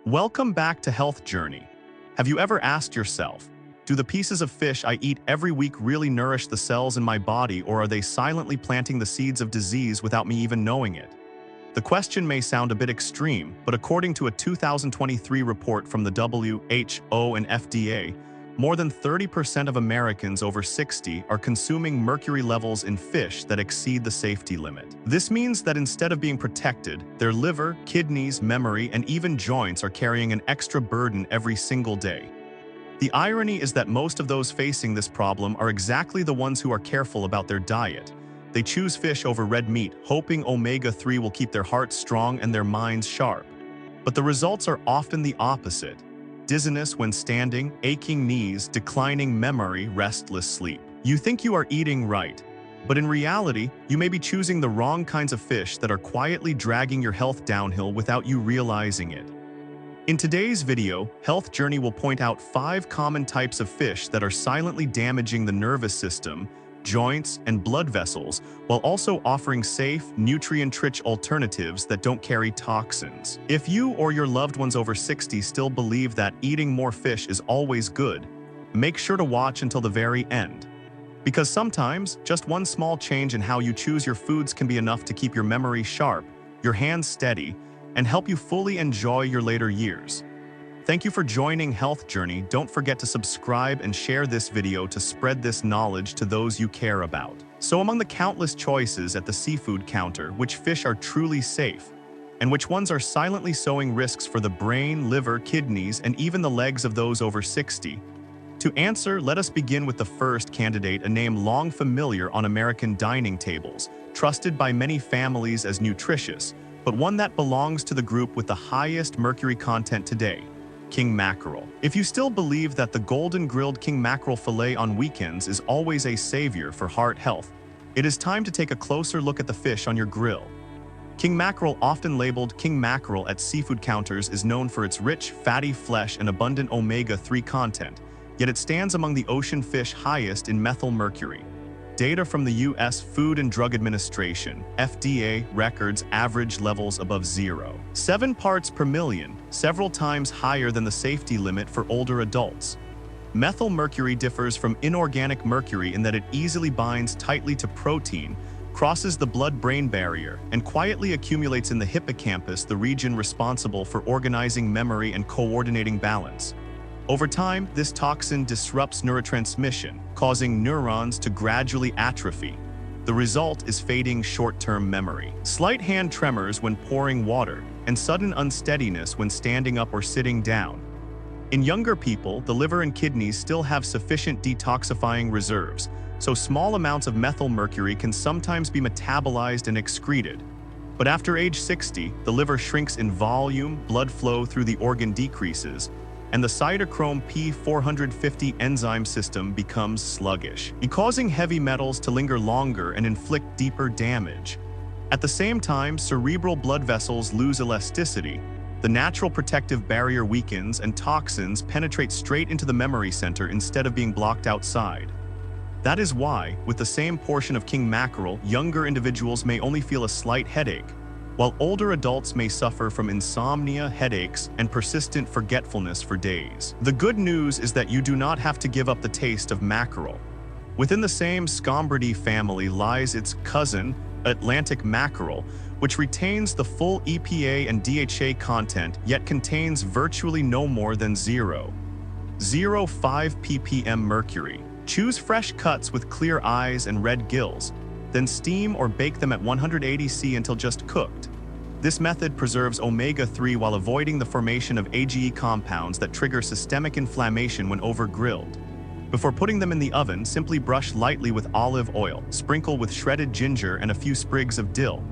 Welcome back to Health Journey. Have you ever asked yourself, do the pieces of fish I eat every week really nourish the cells in my body, or are they silently planting the seeds of disease without me even knowing it? The question may sound a bit extreme, but according to a 2023 report from the WHO and FDA, more than 30% of Americans over 60 are consuming mercury levels in fish that exceed the safety limit. This means that instead of being protected, their liver, kidneys, memory, and even joints are carrying an extra burden every single day. The irony is that most of those facing this problem are exactly the ones who are careful about their diet. They choose fish over red meat, hoping omega-3 will keep their hearts strong and their minds sharp. But the results are often the opposite. Dizziness when standing, aching knees, declining memory, restless sleep. You think you are eating right, but in reality, you may be choosing the wrong kinds of fish that are quietly dragging your health downhill without you realizing it. In today's video, Health Journey will point out 5 common types of fish that are silently damaging the nervous system, joints, and blood vessels, while also offering safe, nutrient-rich alternatives that don't carry toxins. If you or your loved ones over 60 still believe that eating more fish is always good, make sure to watch until the very end. Because sometimes, just one small change in how you choose your foods can be enough to keep your memory sharp, your hands steady, and help you fully enjoy your later years. Thank you for joining Health Journey. Don't forget to subscribe and share this video to spread this knowledge to those you care about. So among the countless choices at the seafood counter, which fish are truly safe, and which ones are silently sowing risks for the brain, liver, kidneys, and even the legs of those over 60? To answer, let us begin with the first candidate, a name long familiar on American dining tables, trusted by many families as nutritious, but one that belongs to the group with the highest mercury content today: king mackerel. If you still believe that the golden grilled king mackerel fillet on weekends is always a savior for heart health, it is time to take a closer look at the fish on your grill. King mackerel, often labeled king mackerel at seafood counters, is known for its rich, fatty flesh and abundant omega-3 content, yet it stands among the ocean fish highest in methyl mercury. Data from the U.S. Food and Drug Administration, FDA, records average levels above 0.7 parts per million, several times higher than the safety limit for older adults. Methyl mercury differs from inorganic mercury in that it easily binds tightly to protein, crosses the blood-brain barrier, and quietly accumulates in the hippocampus, the region responsible for organizing memory and coordinating balance. Over time, this toxin disrupts neurotransmission, causing neurons to gradually atrophy. The result is fading short-term memory, slight hand tremors when pouring water, and sudden unsteadiness when standing up or sitting down. In younger people, the liver and kidneys still have sufficient detoxifying reserves, so small amounts of methyl mercury can sometimes be metabolized and excreted. But after age 60, the liver shrinks in volume, blood flow through the organ decreases, and the cytochrome P450 enzyme system becomes sluggish, causing heavy metals to linger longer and inflict deeper damage. At the same time, cerebral blood vessels lose elasticity, the natural protective barrier weakens, and toxins penetrate straight into the memory center instead of being blocked outside. That is why, with the same portion of king mackerel, younger individuals may only feel a slight headache, while older adults may suffer from insomnia, headaches, and persistent forgetfulness for days. The good news is that you do not have to give up the taste of mackerel. Within the same Scombridae family lies its cousin, Atlantic mackerel, which retains the full EPA and DHA content, yet contains virtually no more than 0.05 ppm mercury. Choose fresh cuts with clear eyes and red gills, then steam or bake them at 180 C until just cooked. This method preserves omega-3 while avoiding the formation of AGE compounds that trigger systemic inflammation when over-grilled. Before putting them in the oven, simply brush lightly with olive oil, sprinkle with shredded ginger and a few sprigs of dill.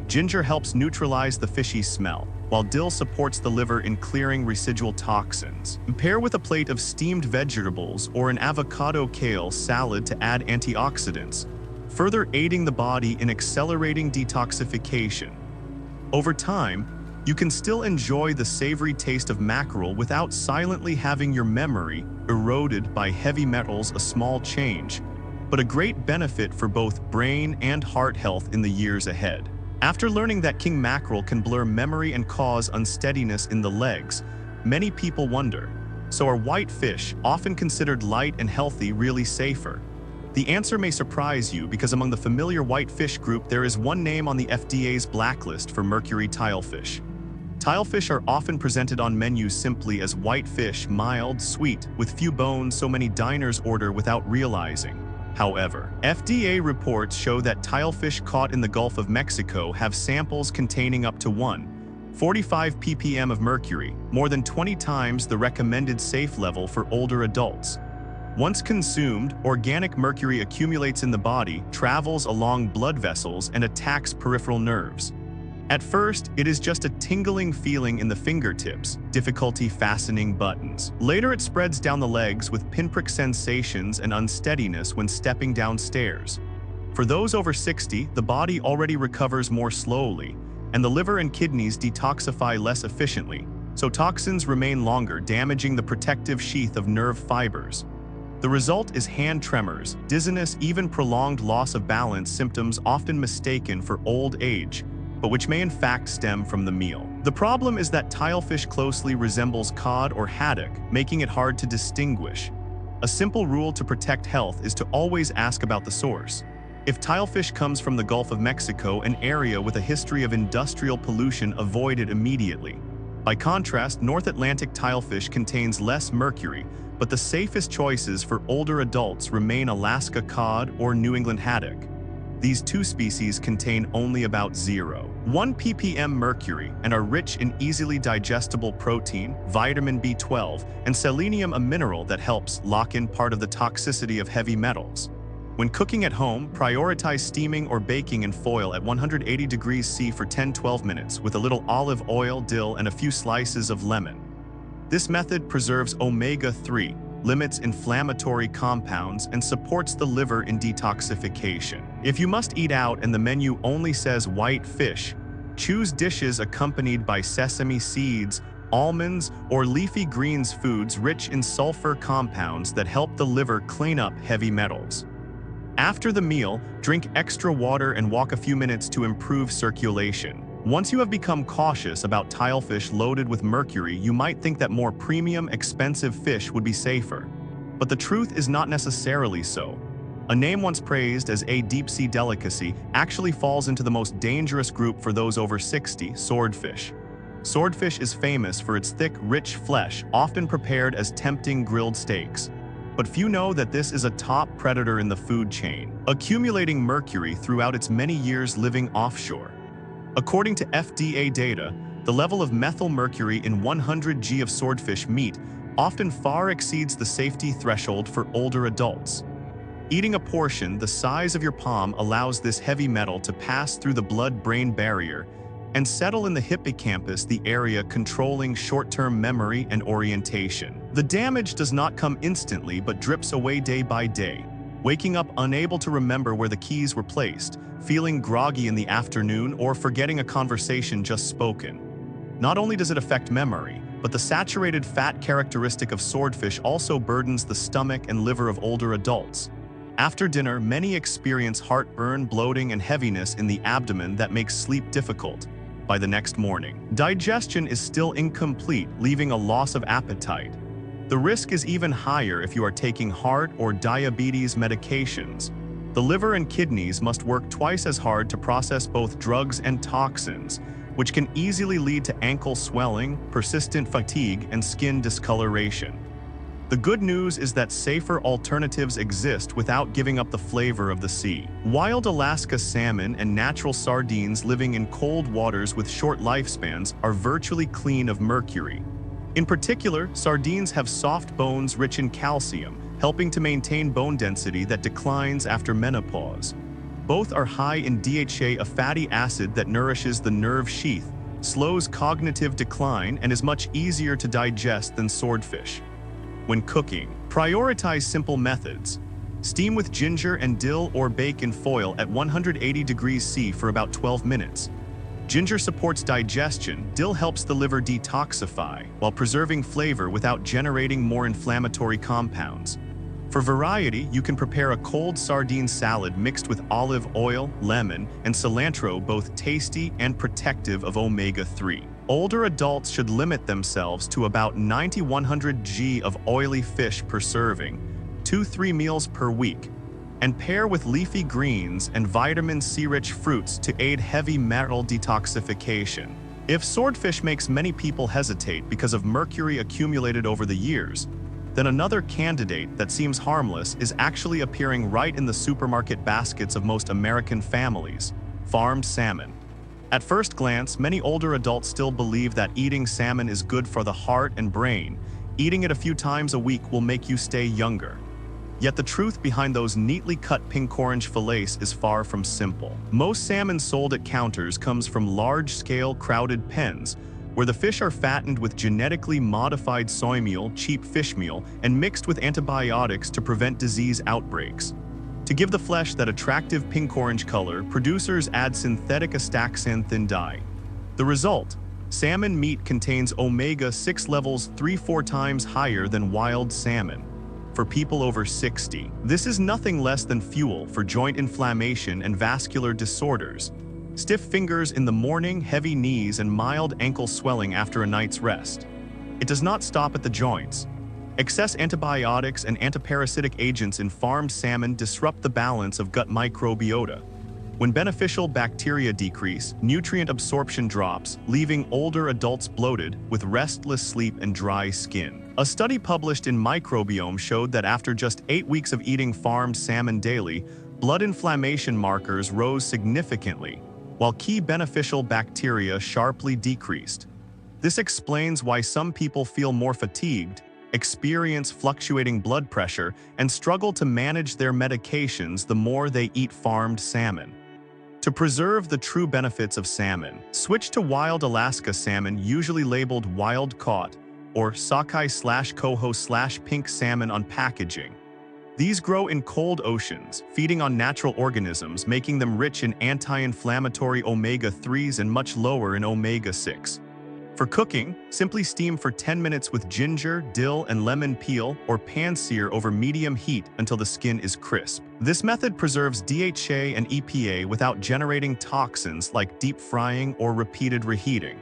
Ginger helps neutralize the fishy smell, while dill supports the liver in clearing residual toxins. Pair with a plate of steamed vegetables or an avocado kale salad to add antioxidants, further aiding the body in accelerating detoxification. Over time, you can still enjoy the savory taste of mackerel without silently having your memory eroded by heavy metals. A small change, but a great benefit for both brain and heart health in the years ahead. After learning that king mackerel can blur memory and cause unsteadiness in the legs, Many people wonder, so are white fish, often considered light and healthy, really safer? The answer may surprise you because among the familiar white fish group there is one name on the FDA's blacklist for mercury tilefish. Tilefish are often presented on menus simply as white fish, mild, sweet, with few bones, so many diners order without realizing. However, FDA reports show that tilefish caught in the Gulf of Mexico have samples containing up to 145 ppm of mercury, more than 20 times the recommended safe level for older adults. Once consumed, organic mercury accumulates in the body, travels along blood vessels, and attacks peripheral nerves. At first, it is just a tingling feeling in the fingertips, difficulty fastening buttons. Later it spreads down the legs with pinprick sensations and unsteadiness when stepping downstairs. For those over 60, the body already recovers more slowly, and the liver and kidneys detoxify less efficiently, so toxins remain longer, damaging the protective sheath of nerve fibers. The result is hand tremors, dizziness, even prolonged loss of balance, symptoms often mistaken for old age, but which may in fact stem from the meal. The problem is that tilefish closely resembles cod or haddock, making it hard to distinguish. A simple rule to protect health is to always ask about the source. If tilefish comes from the Gulf of Mexico, an area with a history of industrial pollution, avoid it immediately. By contrast, North Atlantic tilefish contains less mercury, but the safest choices for older adults remain Alaska cod or New England haddock. These two species contain only about 0.1 ppm mercury and are rich in easily digestible protein, vitamin B12, and selenium, a mineral that helps lock in part of the toxicity of heavy metals. When cooking at home, prioritize steaming or baking in foil at 180 degrees C for 10-12 minutes with a little olive oil, dill, and a few slices of lemon. This method preserves omega-3, limits inflammatory compounds, and supports the liver in detoxification. If you must eat out and the menu only says white fish, choose dishes accompanied by sesame seeds, almonds, or leafy greens, foods rich in sulfur compounds that help the liver clean up heavy metals. After the meal, drink extra water and walk a few minutes to improve circulation. Once you have become cautious about tilefish loaded with mercury, you might think that more premium, expensive fish would be safer. But the truth is not necessarily so. A name once praised as a deep-sea delicacy actually falls into the most dangerous group for those over 60, swordfish. Swordfish is famous for its thick, rich flesh, often prepared as tempting grilled steaks. But few know that this is a top predator in the food chain, accumulating mercury throughout its many years living offshore. According to FDA data, the level of methyl mercury in 100 g of swordfish meat often far exceeds the safety threshold for older adults. Eating a portion the size of your palm allows this heavy metal to pass through the blood-brain barrier and settle in the hippocampus, the area controlling short-term memory and orientation. The damage does not come instantly but drips away day by day, waking up unable to remember where the keys were placed, feeling groggy in the afternoon, or forgetting a conversation just spoken. Not only does it affect memory, but the saturated fat characteristic of swordfish also burdens the stomach and liver of older adults. After dinner, many experience heartburn, bloating, and heaviness in the abdomen that makes sleep difficult. By the next morning, digestion is still incomplete, leaving a loss of appetite. The risk is even higher if you are taking heart or diabetes medications. The liver and kidneys must work twice as hard to process both drugs and toxins, which can easily lead to ankle swelling, persistent fatigue, and skin discoloration. The good news is that safer alternatives exist without giving up the flavor of the sea. Wild Alaska salmon and natural sardines living in cold waters with short lifespans are virtually clean of mercury. In particular, sardines have soft bones rich in calcium, helping to maintain bone density that declines after menopause. Both are high in DHA, a fatty acid that nourishes the nerve sheath, slows cognitive decline, and is much easier to digest than swordfish. When cooking, prioritize simple methods. Steam with ginger and dill or bake in foil at 180 degrees C for about 12 minutes. Ginger supports digestion, dill helps the liver detoxify, while preserving flavor without generating more inflammatory compounds. For variety, you can prepare a cold sardine salad mixed with olive oil, lemon, and cilantro, both tasty and protective of omega-3. Older adults should limit themselves to about 90-100 g of oily fish per serving, 2-3 meals per week, and pair with leafy greens and vitamin C-rich fruits to aid heavy metal detoxification. If swordfish makes many people hesitate because of mercury accumulated over the years, then another candidate that seems harmless is actually appearing right in the supermarket baskets of most American families: farmed salmon. At first glance, many older adults still believe that eating salmon is good for the heart and brain. Eating it a few times a week will make you stay younger. Yet the truth behind those neatly cut pink-orange fillets is far from simple. Most salmon sold at counters comes from large-scale crowded pens, where the fish are fattened with genetically modified soy meal, cheap fish meal, and mixed with antibiotics to prevent disease outbreaks. To give the flesh that attractive pink-orange color, producers add synthetic astaxanthin dye. The result: salmon meat contains omega-6 levels 3-4 times higher than wild salmon. For people over 60, this is nothing less than fuel for joint inflammation and vascular disorders. Stiff fingers in the morning, heavy knees, and mild ankle swelling after a night's rest. It does not stop at the joints. Excess antibiotics and antiparasitic agents in farmed salmon disrupt the balance of gut microbiota. When beneficial bacteria decrease, nutrient absorption drops, leaving older adults bloated, with restless sleep and dry skin. A study published in Microbiome showed that after just 8 weeks of eating farmed salmon daily, blood inflammation markers rose significantly, while key beneficial bacteria sharply decreased. This explains why some people feel more fatigued, experience fluctuating blood pressure, and struggle to manage their medications the more they eat farmed salmon. To preserve the true benefits of salmon, switch to wild Alaska salmon, usually labeled wild-caught, or sockeye/coho/pink salmon on packaging. These grow in cold oceans, feeding on natural organisms, making them rich in anti-inflammatory omega-3s and much lower in omega-6. For cooking, simply steam for 10 minutes with ginger, dill, and lemon peel, or pan-sear over medium heat until the skin is crisp. This method preserves DHA and EPA without generating toxins like deep frying or repeated reheating.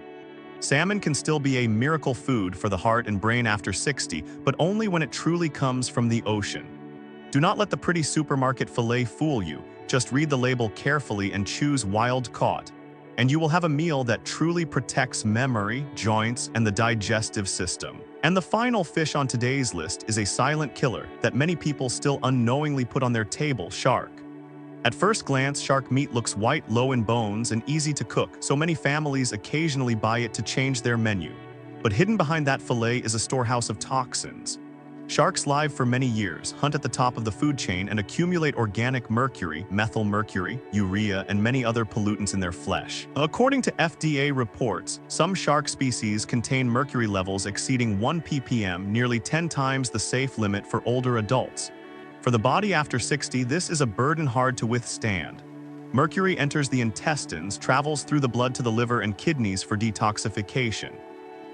Salmon can still be a miracle food for the heart and brain after 60, but only when it truly comes from the ocean. Do not let the pretty supermarket fillet fool you. Just read the label carefully and choose wild-caught, and you will have a meal that truly protects memory, joints, and the digestive system. And the final fish on today's list is a silent killer that many people still unknowingly put on their table: shark. At first glance, shark meat looks white, low in bones, and easy to cook, so many families occasionally buy it to change their menu. But hidden behind that fillet is a storehouse of toxins. Sharks live for many years, hunt at the top of the food chain, and accumulate organic mercury, methyl mercury, urea, and many other pollutants in their flesh. According to FDA reports, some shark species contain mercury levels exceeding 1 ppm, nearly 10 times the safe limit for older adults. For the body after 60, this is a burden hard to withstand. Mercury enters the intestines, travels through the blood to the liver and kidneys for detoxification.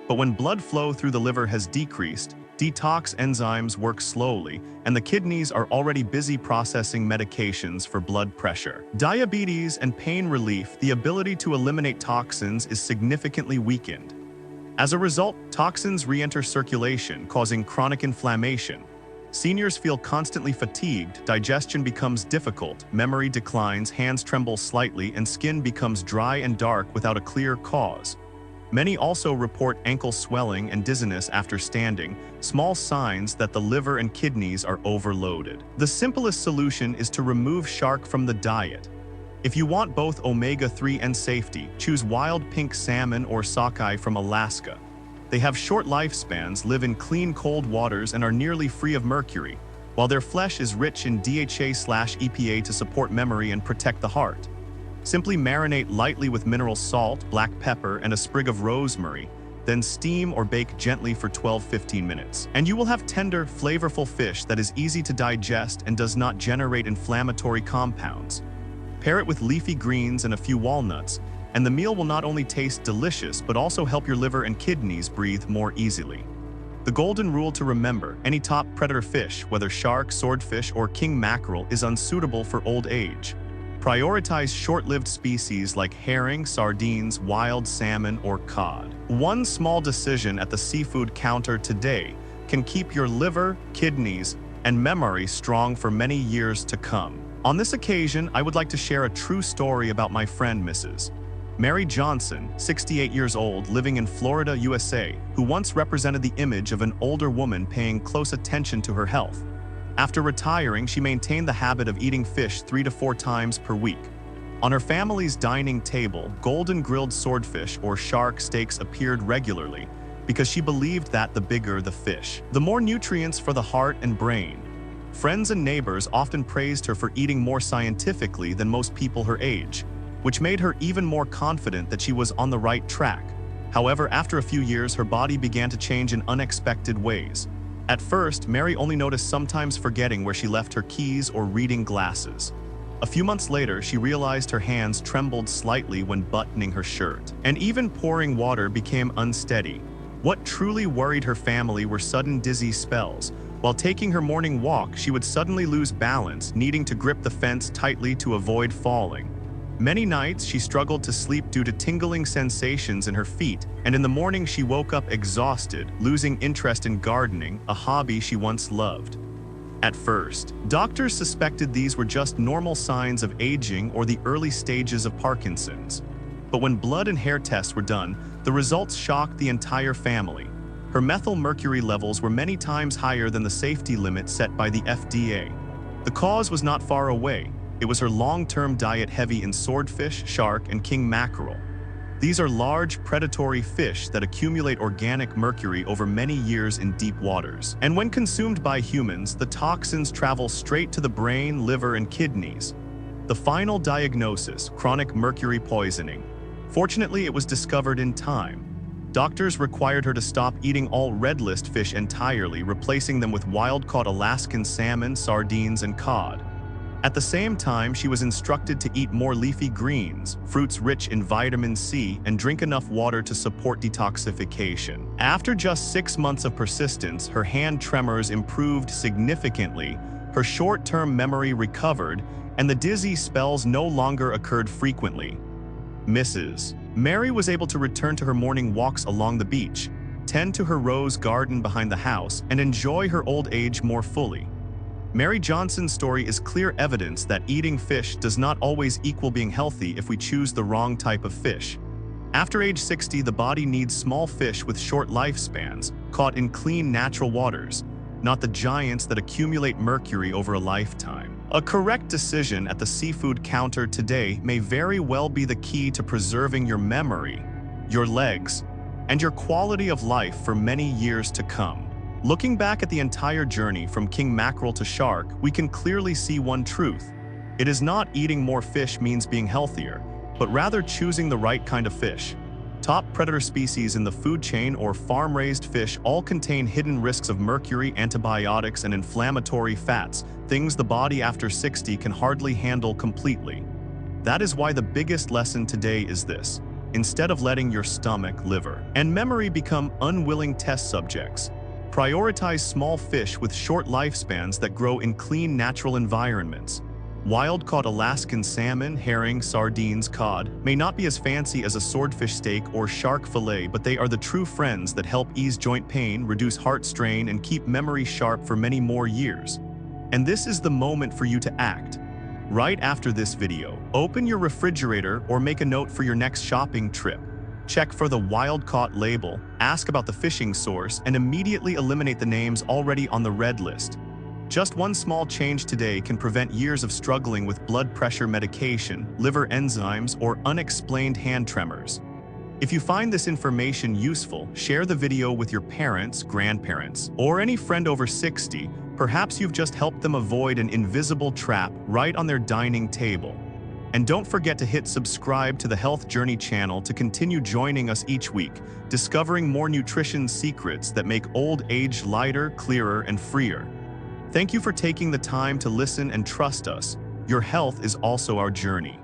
But when blood flow through the liver has decreased, detox enzymes work slowly, and the kidneys are already busy processing medications for blood pressure, diabetes, and pain relief. The ability to eliminate toxins is significantly weakened. As a result, toxins re-enter circulation, causing chronic inflammation. Seniors feel constantly fatigued, digestion becomes difficult, memory declines, hands tremble slightly, and skin becomes dry and dark without a clear cause. Many also report ankle swelling and dizziness after standing, small signs that the liver and kidneys are overloaded. The simplest solution is to remove shark from the diet. If you want both omega-3 and safety, choose wild pink salmon or sockeye from Alaska. They have short lifespans, live in clean cold waters, and are nearly free of mercury, while their flesh is rich in DHA/EPA to support memory and protect the heart. Simply marinate lightly with mineral salt, black pepper, and a sprig of rosemary, then steam or bake gently for 12-15 minutes. And you will have tender, flavorful fish that is easy to digest and does not generate inflammatory compounds. Pair it with leafy greens and a few walnuts, and the meal will not only taste delicious but also help your liver and kidneys breathe more easily. The golden rule to remember: any top predator fish, whether shark, swordfish, or king mackerel, is unsuitable for old age. Prioritize short-lived species like herring, sardines, wild salmon, or cod. One small decision at the seafood counter today can keep your liver, kidneys, and memory strong for many years to come. On this occasion, I would like to share a true story about my friend Mrs. Mary Johnson, 68 years old, living in Florida, USA, who once represented the image of an older woman paying close attention to her health. After retiring, she maintained the habit of eating fish 3 to 4 times per week. On her family's dining table, golden grilled swordfish or shark steaks appeared regularly because she believed that the bigger the fish, the more nutrients for the heart and brain. Friends and neighbors often praised her for eating more scientifically than most people her age, which made her even more confident that she was on the right track. However, after a few years, her body began to change in unexpected ways. At first, Mary only noticed sometimes forgetting where she left her keys or reading glasses. A few months later, she realized her hands trembled slightly when buttoning her shirt, and even pouring water became unsteady. What truly worried her family were sudden dizzy spells. While taking her morning walk, she would suddenly lose balance, needing to grip the fence tightly to avoid falling. Many nights, she struggled to sleep due to tingling sensations in her feet, and in the morning she woke up exhausted, losing interest in gardening, a hobby she once loved. At first, doctors suspected these were just normal signs of aging or the early stages of Parkinson's. But when blood and hair tests were done, the results shocked the entire family. Her methyl mercury levels were many times higher than the safety limit set by the FDA. The cause was not far away. It was her long-term diet heavy in swordfish, shark, and king mackerel. These are large, predatory fish that accumulate organic mercury over many years in deep waters. And when consumed by humans, the toxins travel straight to the brain, liver, and kidneys. The final diagnosis: chronic mercury poisoning. Fortunately, it was discovered in time. Doctors required her to stop eating all red list fish entirely, replacing them with wild-caught Alaskan salmon, sardines, and cod. At the same time, she was instructed to eat more leafy greens, fruits rich in vitamin C, and drink enough water to support detoxification. After just 6 months of persistence, her hand tremors improved significantly, her short-term memory recovered, and the dizzy spells no longer occurred frequently. Mrs. Mary was able to return to her morning walks along the beach, tend to her rose garden behind the house, and enjoy her old age more fully. Mary Johnson's story is clear evidence that eating fish does not always equal being healthy if we choose the wrong type of fish. After age 60, the body needs small fish with short lifespans, caught in clean, natural waters, not the giants that accumulate mercury over a lifetime. A correct decision at the seafood counter today may very well be the key to preserving your memory, your legs, and your quality of life for many years to come. Looking back at the entire journey from king mackerel to shark, we can clearly see one truth. It is not eating more fish means being healthier, but rather choosing the right kind of fish. Top predator species in the food chain or farm-raised fish all contain hidden risks of mercury, antibiotics, and inflammatory fats, things the body after 60 can hardly handle completely. That is why the biggest lesson today is this: instead of letting your stomach, liver, and memory become unwilling test subjects, prioritize small fish with short lifespans that grow in clean, natural environments. Wild-caught Alaskan salmon, herring, sardines, cod may not be as fancy as a swordfish steak or shark fillet, but they are the true friends that help ease joint pain, reduce heart strain, and keep memory sharp for many more years. And this is the moment for you to act. Right after this video, open your refrigerator or make a note for your next shopping trip. Check for the wild-caught label, ask about the fishing source, and immediately eliminate the names already on the red list. Just one small change today can prevent years of struggling with blood pressure medication, liver enzymes, or unexplained hand tremors. If you find this information useful, share the video with your parents, grandparents, or any friend over 60. Perhaps you've just helped them avoid an invisible trap right on their dining table. And don't forget to hit subscribe to the Health Journey channel to continue joining us each week, discovering more nutrition secrets that make old age lighter, clearer, and freer. Thank you for taking the time to listen and trust us. Your health is also our journey.